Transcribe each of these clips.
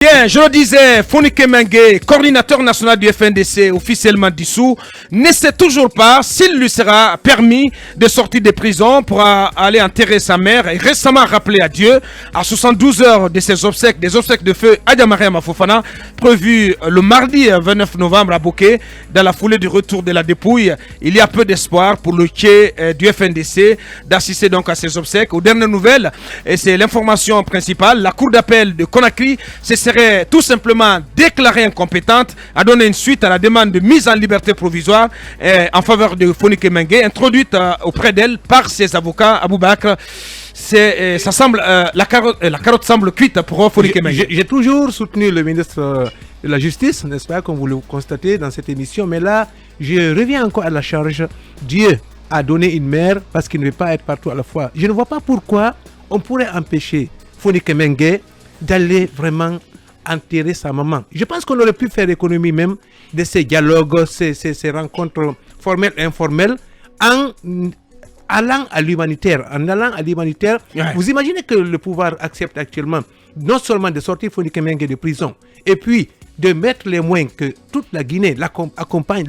Bien, je le disais, Fonike Mengue, coordinateur national du FNDC, officiellement dissous, ne sait toujours pas s'il lui sera permis de sortir de prison pour aller enterrer sa mère et récemment rappelé à Dieu à 72 heures de ses obsèques, des obsèques de feu Adja Mariama Fofana, prévues le mardi 29 novembre à Bouquet, dans la foulée du retour de la dépouille. Il y a peu d'espoir pour le quai du FNDC d'assister donc à ces obsèques. Aux dernières nouvelles, et c'est l'information principale, la cour d'appel de Conakry serait tout simplement déclarée incompétente à donner une suite à la demande de mise en liberté provisoire en faveur de Fonike Mengue, introduite auprès d'elle par ses avocats. Aboubakr, ça semble, la carotte semble cuite pour Fonike Mengue. J'ai toujours soutenu le ministre de la Justice, n'est-ce pas, comme vous le constatez dans cette émission, mais là, je reviens encore à la charge. Dieu a donné une mère parce qu'il ne veut pas être partout à la fois. Je ne vois pas pourquoi on pourrait empêcher Fonike Mengue d'aller vraiment enterrer sa maman. Je pense qu'on aurait pu faire économie même de ces dialogues, ces rencontres formelles et informelles en allant à l'humanitaire. Ouais. Vous imaginez que le pouvoir accepte actuellement non seulement de sortir Fonike Mengue de prison, et puis de mettre les moyens que toute la Guinée l'accompagne,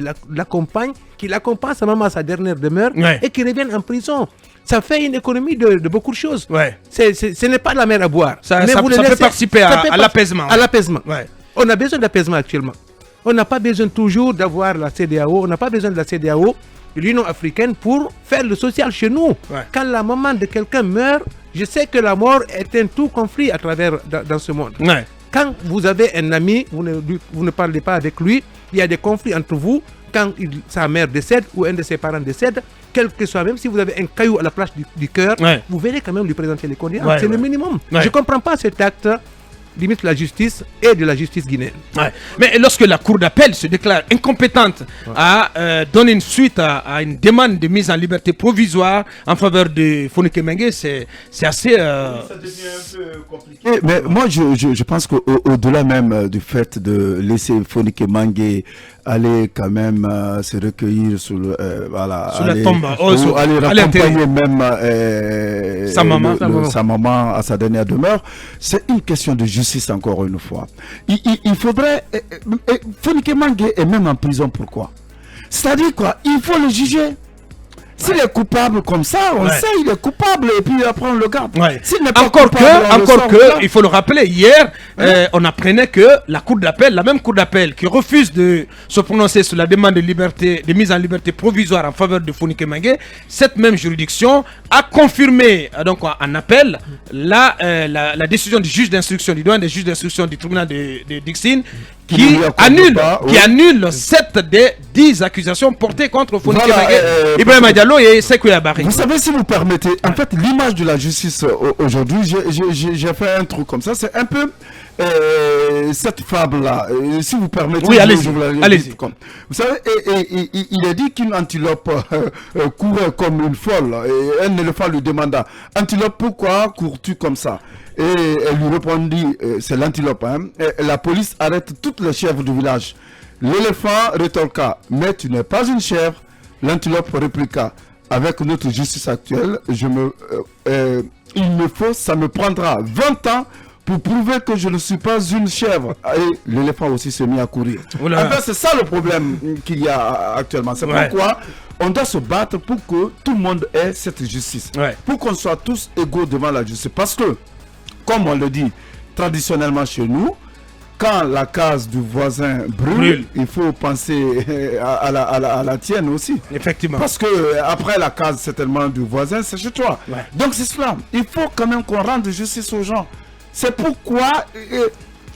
qu'il accompagne sa maman à sa dernière demeure, Ouais. et qu'il revienne en prison. Ça fait une économie de beaucoup de choses. Ouais. Ce n'est pas de la mer à boire. Ça Mais vous le fait laissez- participer ça fait à l'apaisement. À l'apaisement. Ouais. On a besoin d'apaisement actuellement. On n'a pas besoin toujours d'avoir la CEDEAO. On n'a pas besoin de la CEDEAO, de l'Union africaine, pour faire le social chez nous. Ouais. Quand la maman de quelqu'un meurt, je sais que la mort est un tout conflit à travers dans ce monde. Ouais. Quand vous avez un ami, vous ne parlez pas avec lui, il y a des conflits entre vous. Quand sa mère décède ou un de ses parents décède, quel que soit, même si vous avez un caillou à la place du cœur, Ouais. vous verrez quand même lui présenter les condoléances. Ouais, C'est ouais. le minimum. Ouais. Je ne comprends pas cet acte limite la justice et de la justice guinéenne. Ouais. Mais lorsque la cour d'appel se déclare incompétente à donner une suite à une demande de mise en liberté provisoire en faveur de Fonike Mengue, c'est assez... Ça devient un peu compliqué. Mais moi, je pense qu'au-delà même du fait de laisser Fonike Mengue aller quand même se recueillir sur la tombe, aller aller raccompagner même sa sa maman à sa dernière demeure, c'est une question de justice encore une fois. Il faudrait... Fonike Mengue est même en prison, pourquoi? C'est-à-dire quoi? Il faut le juger. S'il est coupable comme ça, on sait il est coupable et puis après on le garde. Ouais. S'il n'est pas Encore coupable, on le sort, voilà. il faut le rappeler, hier, on apprenait que la cour d'appel, la même cour d'appel qui refuse de se prononcer sur la demande de liberté, de mise en liberté provisoire en faveur de Fonike Mengue, cette même juridiction a confirmé donc en appel la décision du juge d'instruction, du doyen des juges d'instruction du tribunal de Dixine, qui annule 7 des 10 accusations portées contre Fonike Mengue, Ibrahima Diallo et Sekou Yabari. Vous savez, si vous permettez, en fait, l'image de la justice aujourd'hui, j'ai fait un truc comme ça, c'est un peu cette fable-là. Si vous permettez, oui, allez-y. Allez-y. Vous savez, il a dit qu'une antilope courait comme une folle, et un éléphant lui demanda, antilope, pourquoi cours-tu comme ça? Et elle lui répondit, c'est l'antilope, hein. Et la police arrête toutes les chèvres du village. L'éléphant rétorqua, mais tu n'es pas une chèvre. L'antilope répliqua, avec notre justice actuelle, il me faut, ça me prendra 20 ans pour prouver que je ne suis pas une chèvre. Et l'éléphant aussi s'est mis à courir. Enfin, c'est ça le problème qu'il y a actuellement. C'est pourquoi on doit se battre pour que tout le monde ait cette justice. Pour qu'on soit tous égaux devant la justice. Parce que, comme on le dit traditionnellement chez nous, quand la case du voisin brûle, il faut penser à la tienne aussi. Effectivement. Parce que après la case certainement du voisin, c'est chez toi. Donc c'est cela. Il faut quand même qu'on rende justice aux gens. C'est pourquoi,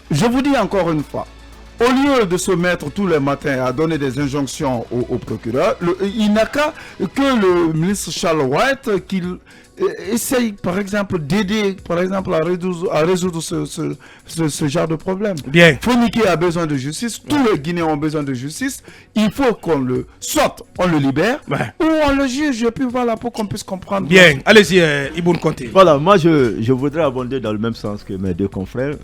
je vous dis encore une fois, au lieu de se mettre tous les matins à donner des injonctions au procureur, il n'a qu'à que le ministre Charles White qu'il essaye par exemple d'aider à résoudre ce genre de problème. Bien. Fonike a besoin de justice, tous les Guinéens ont besoin de justice. Il faut qu'on soit on le libère ou on le juge et puis voilà pour qu'on puisse comprendre. Bien, allez-y Iboun Conté. Voilà, moi je voudrais abonder dans le même sens que mes deux confrères.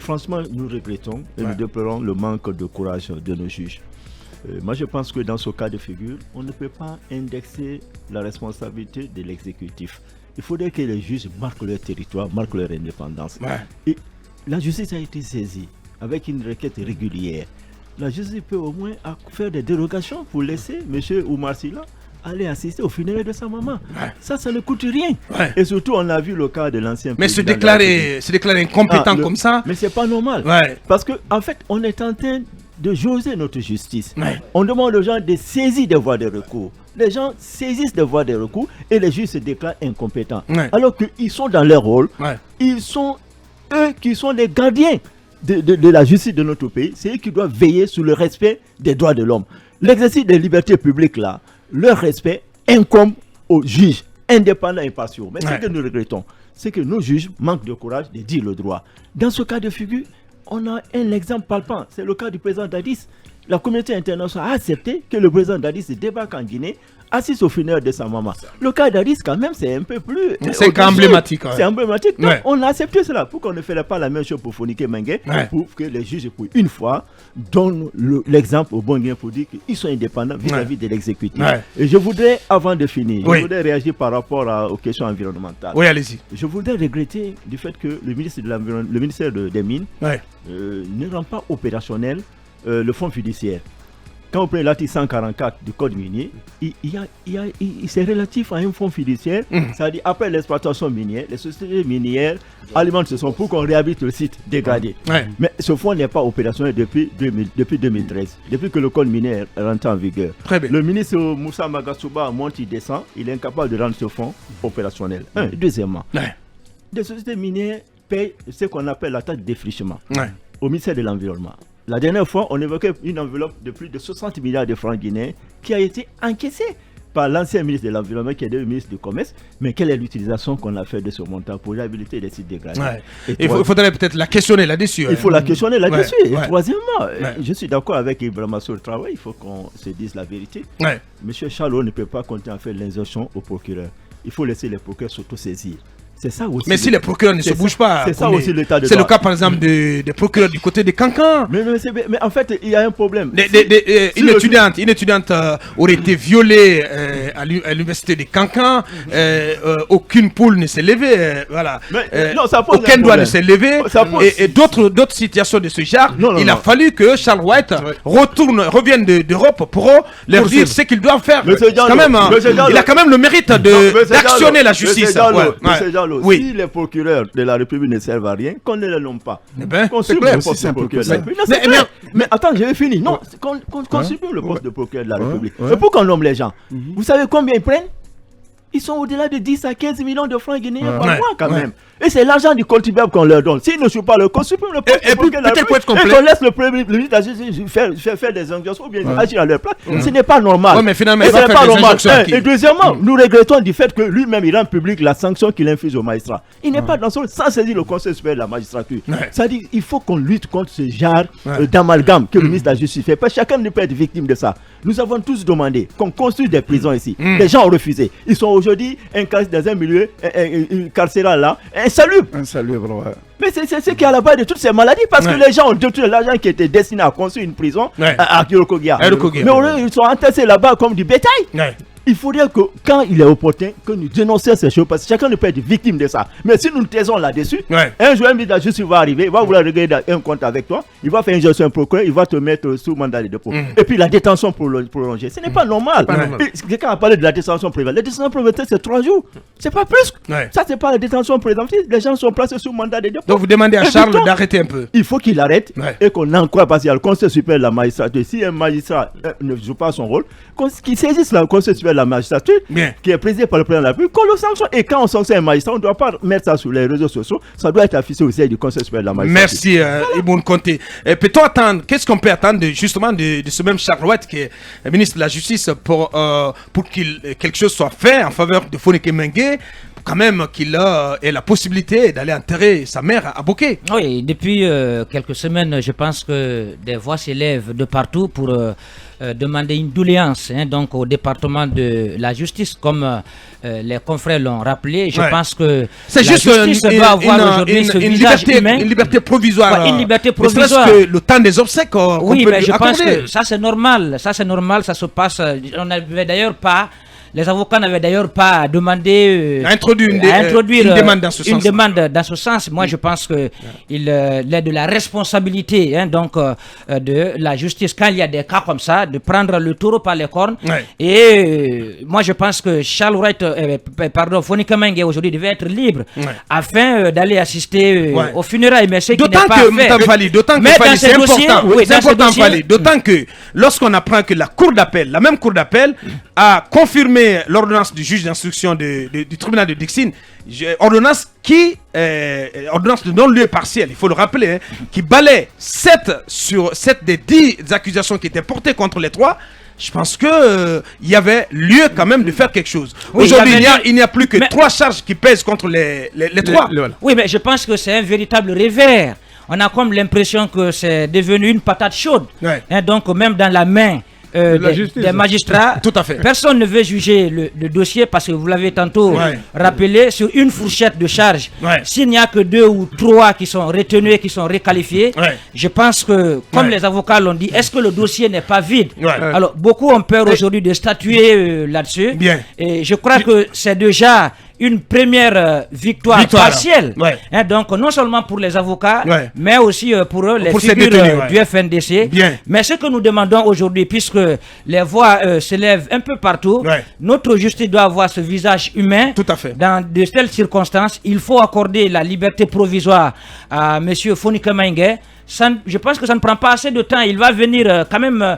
Franchement, nous regrettons et nous déplorons le manque de courage de nos juges. Moi je pense que dans ce cas de figure, on ne peut pas indexer la responsabilité de l'exécutif. Il faudrait que les juges marquent leur territoire, marquent leur indépendance. Et la justice a été saisie avec une requête régulière. La justice peut au moins faire des dérogations pour laisser M. Oumar Silla aller assister au funérailles de sa maman. Ça ne coûte rien. Et surtout, on a vu le cas de l'ancien Mais se président déclarer incompétent comme ça. Mais c'est pas normal. Parce que en fait, on est en train de jauger notre justice. On demande aux gens de saisir des voies de recours. Les gens saisissent des voies de recours et les juges se déclarent incompétents. Alors qu'ils sont dans leur rôle. Ils sont eux qui sont les gardiens de la justice de notre pays. C'est eux qui doivent veiller sur le respect des droits de l'homme. L'exercice des libertés publiques là, leur respect incombe aux juges indépendants et impartiaux. Mais ce que nous regrettons, c'est que nos juges manquent de courage de dire le droit. Dans ce cas de figure, on a un exemple palpable. C'est le cas du président Dadis. La communauté internationale a accepté que le président Dadis débarque en Guinée, assiste au funérailles de sa maman. Le cas Dadis, quand même, c'est un peu plus... C'est emblématique. C'est emblématique. Donc, on a accepté cela. Pourquoi on ne ferait pas la même chose pour Fonike Mengue, pour que les juges, pour une fois, donnent l'exemple au bon Guinéen pour dire qu'ils sont indépendants vis-à-vis de l'exécutif. Et je voudrais, avant de finir, je voudrais réagir par rapport aux questions environnementales. Oui, allez-y. Je voudrais regretter du fait que le ministère des Mines ne rend pas opérationnel le fonds fiduciaire. Quand on prend l'article 144 du code minier, c'est relatif à un fonds fiduciaire. C'est-à-dire, après l'exploitation minière, les sociétés minières alimentent ce fonds pour qu'on réhabilite le site dégradé. Mais ce fonds n'est pas opérationnel depuis 2013, depuis que le code minier est rentré en vigueur. Le ministre Moussa Magasuba monte, il descend, il est incapable de rendre ce fonds opérationnel. Deuxièmement, les sociétés minières payent ce qu'on appelle la taxe de défrichement au ministère de l'Environnement. La dernière fois, on évoquait une enveloppe de plus de 60 milliards de francs guinéens qui a été encaissée par l'ancien ministre de l'Environnement qui est devenu ministre du Commerce. Mais quelle est l'utilisation qu'on a fait de ce montant pour réhabiliter les sites dégradés? Il faudrait peut-être la questionner là-dessus. Il faut la questionner là-dessus. Et troisièmement, je suis d'accord avec Ibrahima sur le travail, il faut qu'on se dise la vérité. Monsieur Charlot ne peut pas compter en faire l'injonction au procureur. Il faut laisser les procureurs s'auto-saisir. C'est ça aussi. Mais si les procureurs ne se bougent pas, c'est ça aussi l'état de droit. C'est le cas par exemple des procureurs du côté des Cancans. Mais en fait, il y a un problème. Une étudiante aurait été violée à l'université des Cancans. Aucune poule ne s'est levée. Voilà. Aucun doigt ne s'est levé. Et d'autres situations de ce genre. Il a fallu que Charles White revienne d'Europe pour leur dire ce qu'ils doivent faire. Il a quand même le mérite d'actionner la justice. Si les procureurs de la République ne servent à rien, qu'on ne les nomme pas. Qu'on supprime le poste de procureur de la République. Mais attends, j'ai fini. Non, qu'on supprime le poste de procureur de la République. Et pourquoi on nomme les gens? Vous savez combien ils prennent? Ils sont au-delà de 10 à 15 millions de francs guinéens par mois quand même. Et c'est l'argent du contribuable qu'on leur donne. S'ils ne suivent pas le code, supprime le poste de procureur de la République. Et qu'on laisse le Premier ministre faire des injonctions ou bien agir à leur place. Ce n'est pas normal. Mais finalement, ce n'est pas normal. Et deuxièmement, nous regrettons du fait que lui-même, il rend public la sanction qu'il inflige aux magistrats. Il n'est pas dans son sans saisir le Conseil supérieur de la magistrature. C'est-à-dire qu'il faut qu'on lutte contre ce genre d'amalgame que le ministre de la Justice fait. Parce que chacun ne peut être victime de ça. Nous avons tous demandé qu'on construise des prisons ici. Les gens ont refusé. Ils sont aujourd'hui dans un milieu carcéral là, insalubre. Mais c'est ce qui est à la base de toutes ces maladies parce que les gens ont détruit l'argent qui était destiné à construire une prison à Yorokogia. Mais ils sont entassés là-bas comme du bétail. Il faudrait que quand il est opportun, que nous dénoncions ces choses parce que chacun ne peut être victime de ça. Mais si nous nous taisons là-dessus, un jour un ministre de la Justice va arriver, il va vouloir régler un compte avec toi, il va faire une gestion procureur, il va te mettre sous mandat de dépôt. Et puis la détention prolongée. Ce n'est pas normal. Quelqu'un a parlé de la détention préventive. La détention préventive, c'est 3 jours. C'est pas plus. Ça, c'est pas la détention préventive. Les gens sont placés sous mandat de dépôt. Donc vous demandez à Charles d'arrêter un peu. Il faut qu'il arrête et qu'on encourage parce qu'il y a le Conseil supérieur de la magistrature. Si un magistrat ne joue pas son rôle, qu'il saisisse le Conseil supérieur de la magistrature qui est présidé par le président de la République, qu'on le sanctionne. Et quand on sanctionne un magistrat, on ne doit pas mettre ça sur les réseaux sociaux. Ça doit être affiché au sein du Conseil supérieur de la magistrature. Merci Ibn Conté. Peut-on attendre, qu'est-ce qu'on peut attendre justement de ce même Charles White qui est ministre de la Justice pour quelque chose soit fait en faveur de Fonike Mengue, quand même qu'il ait la possibilité d'aller enterrer sa mère à Bouquet? Oui, depuis quelques semaines, je pense que des voix s'élèvent de partout pour demander une doléance donc au département de la justice, comme les confrères l'ont rappelé. Je pense que c'est juste une liberté provisoire. Une liberté provisoire. Que le temps des obsèques. Oui, mais je pense que ça c'est normal. Ça se passe. On n'avait d'ailleurs pas Les avocats n'avaient d'ailleurs pas demandé introduire une demande dans ce sens. Une demande dans ce sens. Moi, je pense que il est de la responsabilité de la justice quand il y a des cas comme ça, de prendre le taureau par les cornes. Ouais. Et moi, je pense que Charles Wright, Fonika Mengue aujourd'hui devait être libre afin d'aller assister aux funérailles. Mais ce qui n'est pas fait. D'autant que c'est important. C'est important, Fali. D'autant que lorsqu'on apprend que la même cour d'appel, a confirmé l'ordonnance du juge d'instruction du tribunal de Dixine, ordonnance de non-lieu partiel, il faut le rappeler, qui balaie 7 des 10 accusations qui étaient portées contre les 3. Je pense que il y avait lieu quand même de faire quelque chose. Aujourd'hui, il n'y a plus que 3 charges qui pèsent contre les 3. Oui, mais je pense que c'est un véritable revers. On a comme l'impression que c'est devenu une patate chaude. Donc même dans la main des magistrats, tout à fait. Personne ne veut juger le dossier parce que vous l'avez tantôt rappelé, sur une fourchette de charge. S'il n'y a que 2 ou 3 qui sont retenus et qui sont requalifiés, je pense que, comme les avocats l'ont dit, est-ce que le dossier n'est pas vide? Alors, beaucoup ont peur aujourd'hui de statuer là-dessus. Et je crois que c'est déjà une première victoire partielle. Donc, non seulement pour les avocats, mais aussi pour les figures du FNDC. Mais ce que nous demandons aujourd'hui, puisque les voix s'élèvent un peu partout, notre justice doit avoir ce visage humain. Tout à fait. Dans de telles circonstances, il faut accorder la liberté provisoire à M. Fonika Mengue. Je pense que ça ne prend pas assez de temps. Il va venir quand même.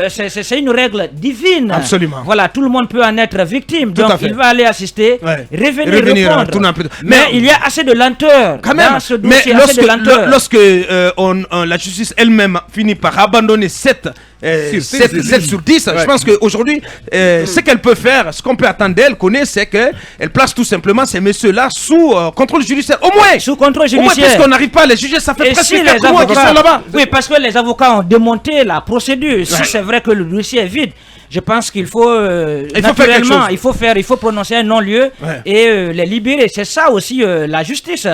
C'est une règle divine. Absolument. Voilà, tout le monde peut en être victime. Donc il va aller assister, revenir répondre. Mais il y a assez de lenteur quand même. Dans ce dossier. Mais lorsque la justice elle-même finit par abandonner 7 sur 10, je pense qu'aujourd'hui, ce qu'elle peut faire, ce qu'on peut attendre d'elle, c'est qu'elle place tout simplement ces messieurs-là sous contrôle judiciaire. Au moins, sous contrôle judiciaire. Au moins, parce qu'on n'arrive pas à les juger, ça fait presque 4 mois qu'ils sont là-bas. Oui, parce que les avocats ont démonté la procédure. Si c'est vrai que le dossier est vide, je pense qu'il faut naturellement, il faut prononcer un non-lieu et les libérer. C'est ça aussi la justice.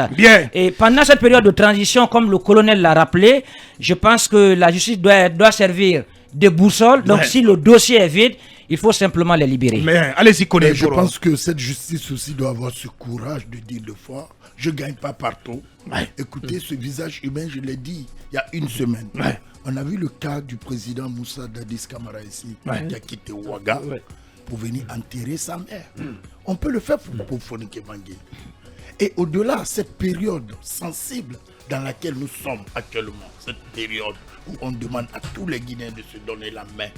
Et pendant cette période de transition, comme le colonel l'a rappelé, je pense que la justice doit servir de boussole. Donc si le dossier est vide, il faut simplement les libérer. Mais allez-y, connaissez. Je pense que cette justice aussi doit avoir ce courage de dire 2 fois, je ne gagne pas partout. Écoutez, ce visage humain, je l'ai dit il y a une semaine. On a vu le cas du président Moussa Dadis Camara ici, qui a quitté Ouaga pour venir enterrer sa mère. On peut le faire pour Fonika Mengue. Et au-delà, cette période sensible dans laquelle nous sommes actuellement, cette période où on demande à tous les Guinéens de se donner la main,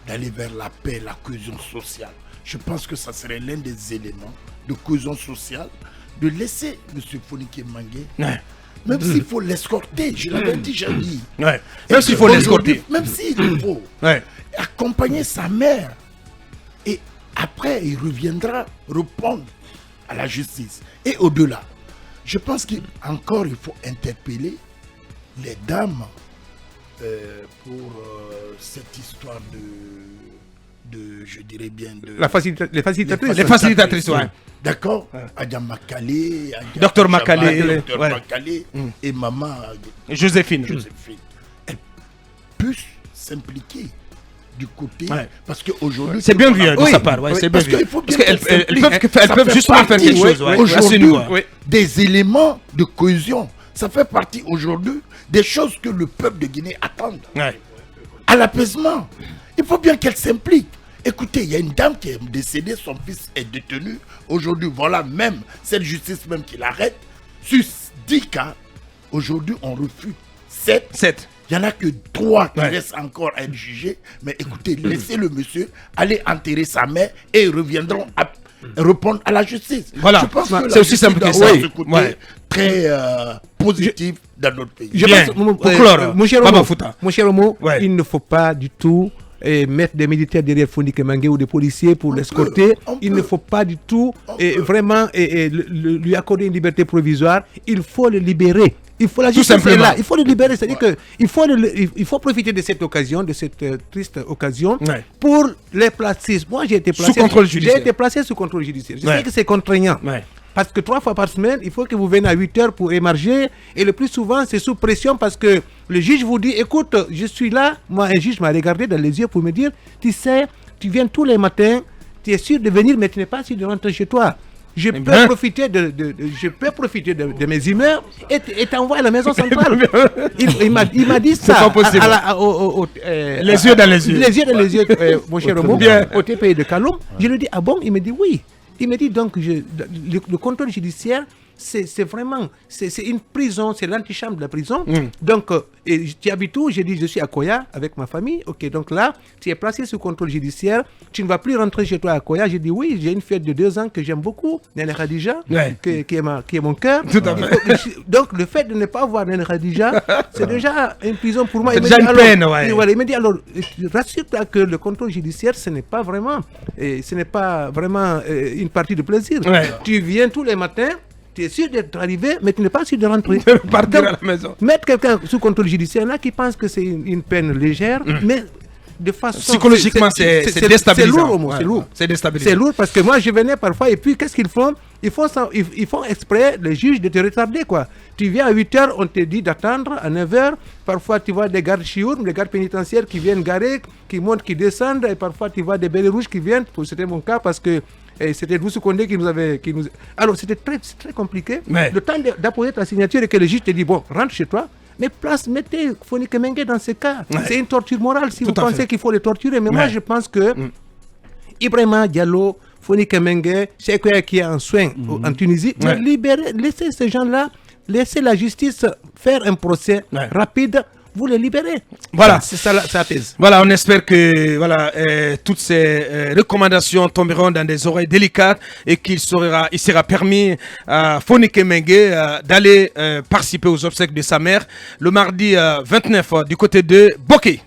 d'aller vers la paix, la cohésion sociale. Je pense que ça serait l'un des éléments de cohésion sociale, de laisser M. Fonika Mengue, même s'il faut l'escorter, je l'avais déjà dit. Même s'il faut l'escorter. Même s'il faut accompagner sa mère. Et après, il reviendra répondre à la justice. Et au-delà, je pense qu'encore il faut interpeller les dames pour cette histoire de je dirais bien les facilitatrices. Les facilitatrices, D'accord. Adja Makale, Docteur Makale, et maman Joséphine. Elles puissent s'impliquer du côté parce qu'aujourd'hui c'est bien vu de sa part, c'est bien vu. Parce qu'elles peuvent justement faire quelque chose aujourd'hui, des éléments de cohésion. Ça fait partie aujourd'hui des choses que le peuple de Guinée attend. À l'apaisement, il faut bien qu'elle s'implique. Écoutez, il y a une dame qui est décédée, son fils est détenu. Aujourd'hui, voilà même cette justice même qui l'arrête. Sur 10 cas, aujourd'hui on refuse 7. Il n'y en a que 3 qui restent encore à être jugés. Mais écoutez, laissez le monsieur aller enterrer sa mère et ils reviendront à répondre à la justice. Voilà, je pense que c'est aussi simple que ça. Ce côté très positif dans notre pays. Je pense, pour clore, mon cher Omo, il ne faut pas du tout mettre des militaires derrière Fonika Mengue ou des policiers pour l'escorter. Il ne faut pas du tout vraiment lui accorder une liberté provisoire. Il faut le libérer. Il faut la justice là. Il faut le libérer. C'est-à-dire qu'il faut profiter de cette occasion, de cette triste occasion, pour les placer. Moi, j'ai été placé sous contrôle judiciaire. Je sais que c'est contraignant. Parce que 3 fois par semaine, il faut que vous veniez à 8 heures pour émarger. Et le plus souvent, c'est sous pression parce que le juge vous dit, écoute, je suis là. Moi, un juge m'a regardé dans les yeux pour me dire, tu sais, tu viens tous les matins, tu es sûr de venir, mais tu n'es pas sûr de rentrer chez toi. Je peux profiter de mes humeurs et t'envoyer à la maison centrale. Il m'a dit ça. C'est pas possible. Les yeux dans les yeux. Les yeux dans les yeux, mon cher Romo, au TPI de Kaloum. Je lui dis, ah bon? Il me dit oui. Il me dit donc, le contrôle judiciaire, c'est vraiment, c'est une prison, c'est l'antichambre de la prison. Donc, tu habites où? J'ai dit, je suis à Koya avec ma famille. Ok, donc là, tu es placé sous contrôle judiciaire. Tu ne vas plus rentrer chez toi à Koya. J'ai dit, oui, j'ai une fille de 2 ans que j'aime beaucoup, Nene Khadija, qui est mon cœur. Tout à fait. Donc, le fait de ne pas voir Nene Khadija, c'est déjà une prison pour moi. C'est déjà une peine, ouais. Voilà, il me dit, alors, rassure-toi que le contrôle judiciaire, ce n'est pas vraiment une partie de plaisir. Ouais. Tu viens tous les matins. Tu es sûr d'être arrivé, mais tu n'es pas sûr de rentrer. Partir à la maison. Mettre quelqu'un sous contrôle judiciaire, là, qui pense que c'est une peine légère, mais de façon... Psychologiquement, c'est déstabilisant. C'est lourd, c'est lourd. C'est déstabilisant. C'est lourd parce que moi, je venais parfois, et puis qu'est-ce qu'ils font? Ils font exprès, les juges, de te retarder, quoi. Tu viens à 8h, on te dit d'attendre à 9h. Parfois, tu vois des gardes chiourmes, des gardes pénitentiaires qui viennent garer, qui montent, qui descendent. Et parfois, tu vois des belles rouges qui viennent. C'était mon cas parce que c'était Doussou Condé qui nous avait... Alors, c'était très compliqué. Ouais. Le temps d'apposer ta signature et que le juge te dit, bon, rentre chez toi. Mais mettez Foni Kemengue dans ce cas. Ouais. C'est une torture morale si vous pensez qu'il faut les torturer. Mais moi, je pense que Ibrahima Diallo, Foni Kemengue, Cheikh qui est en soins en Tunisie, libérer, laissez ces gens-là, laissez la justice faire un procès rapide. Vous les libérez. Voilà. C'est ça sa thèse. Voilà, on espère que toutes ces recommandations tomberont dans des oreilles délicates et il sera permis à Foni Kemengue d'aller participer aux obsèques de sa mère le mardi 29 du côté de Boké.